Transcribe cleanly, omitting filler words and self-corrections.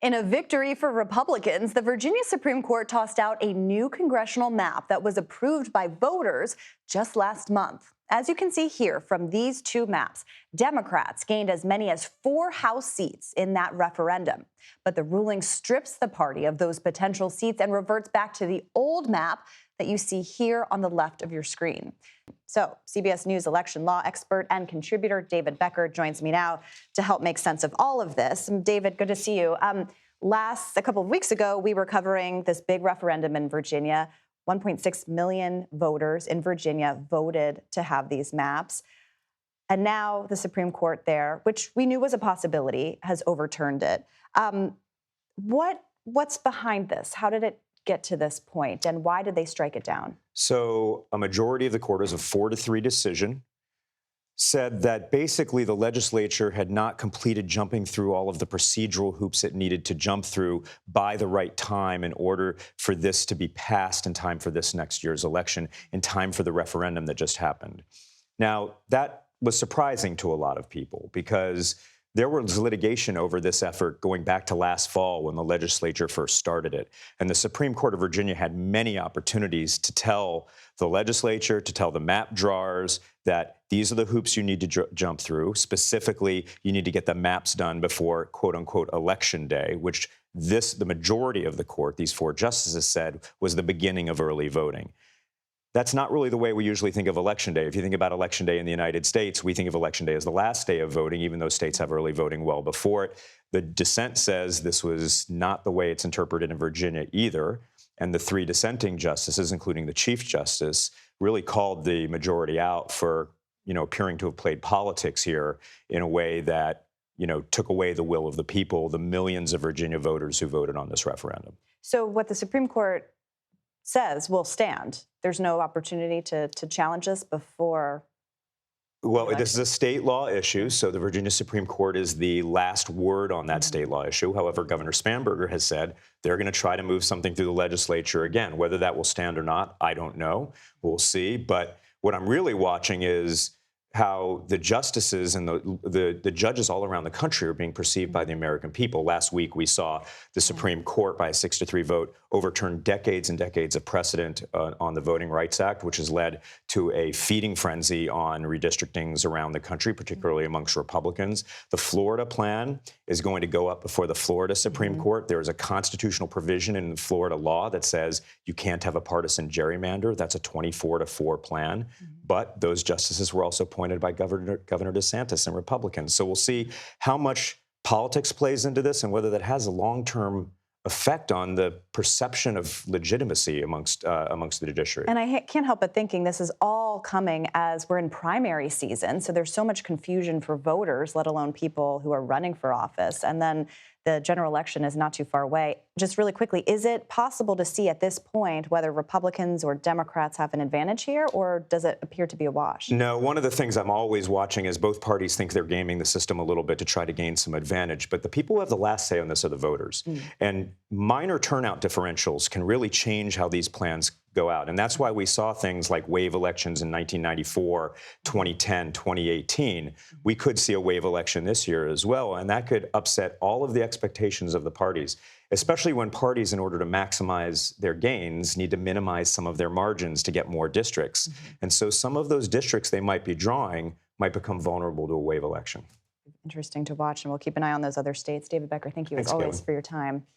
In a victory for Republicans, the Virginia Supreme Court tossed out a new congressional map that was approved by voters just last month. As you can see here from these two maps, Democrats gained as many as 4 House seats in that referendum. But the ruling strips the party of those potential seats and reverts back to the old map that you see here on the left of your screen. So CBS News election law expert and contributor David Becker joins me now to help make sense of all of this. David, good to see you. A couple of weeks ago, we were covering this big referendum in Virginia. 1.6 million voters in Virginia voted to have these maps. And now the Supreme Court there, which we knew was a possibility, has overturned it. What's behind this? How did it get to this point, and why did they strike it down? So a majority of the court, as a 4-3 decision, said that basically the legislature had not completed jumping through all of the procedural hoops it needed to jump through by the right time in order for this to be passed in time for this next year's election, in time for the referendum that just happened. Now, that was surprising to a lot of people because there was litigation over this effort going back to last fall when the legislature first started it. And the Supreme Court of Virginia had many opportunities to tell the legislature, to tell the map drawers that these are the hoops you need to jump through. Specifically, you need to get the maps done before, quote unquote, election day, which the majority of the court, these 4 justices, said was the beginning of early voting. That's not really the way we usually think of Election Day. If you think about Election Day in the United States, we think of Election Day as the last day of voting, even though states have early voting well before it. The dissent says this was not the way it's interpreted in Virginia either. And the 3 dissenting justices, including the Chief Justice, really called the majority out for, appearing to have played politics here in a way that, took away the will of the people, the millions of Virginia voters who voted on this referendum. So what the Supreme Court says will stand. There's no opportunity to challenge this before. Well, this is a state law issue, so the Virginia Supreme Court is the last word on that state law issue. However, Governor Spanberger has said they're going to try to move something through the legislature again. Whether that will stand or not, I don't know. We'll see. But what I'm really watching is how the justices and the judges all around the country are being perceived by the American people. Last week, we saw the Supreme Court, by a 6-3 vote, overturn decades and decades of precedent on the Voting Rights Act, which has led to a feeding frenzy on redistrictings around the country, particularly amongst Republicans. The Florida plan is going to go up before the Florida Supreme Court. There is a constitutional provision in Florida law that says you can't have a partisan gerrymander. That's a 24-4 plan. But those justices were also appointed by Governor DeSantis and Republicans. So we'll see how much politics plays into this and whether that has a long-term effect on the perception of legitimacy amongst the judiciary. And I can't help but thinking this is all coming as we're in primary season. So there's so much confusion for voters, let alone people who are running for office. And then the general election is not too far away. Just really quickly, is it possible to see at this point whether Republicans or Democrats have an advantage here, or does it appear to be a wash? No, one of the things I'm always watching is both parties think they're gaming the system a little bit to try to gain some advantage. But the people who have the last say on this are the voters. And minor turnout differentials can really change how these plans go out. And that's why we saw things like wave elections in 1994, 2010, 2018. We could see a wave election this year as well. And that could upset all of the expectations of the parties, especially when parties, in order to maximize their gains, need to minimize some of their margins to get more districts. And so some of those districts they might be drawing might become vulnerable to a wave election. Interesting to watch, and we'll keep an eye on those other states. David Becker, thank you as Thanks, always Caitlin. for your time.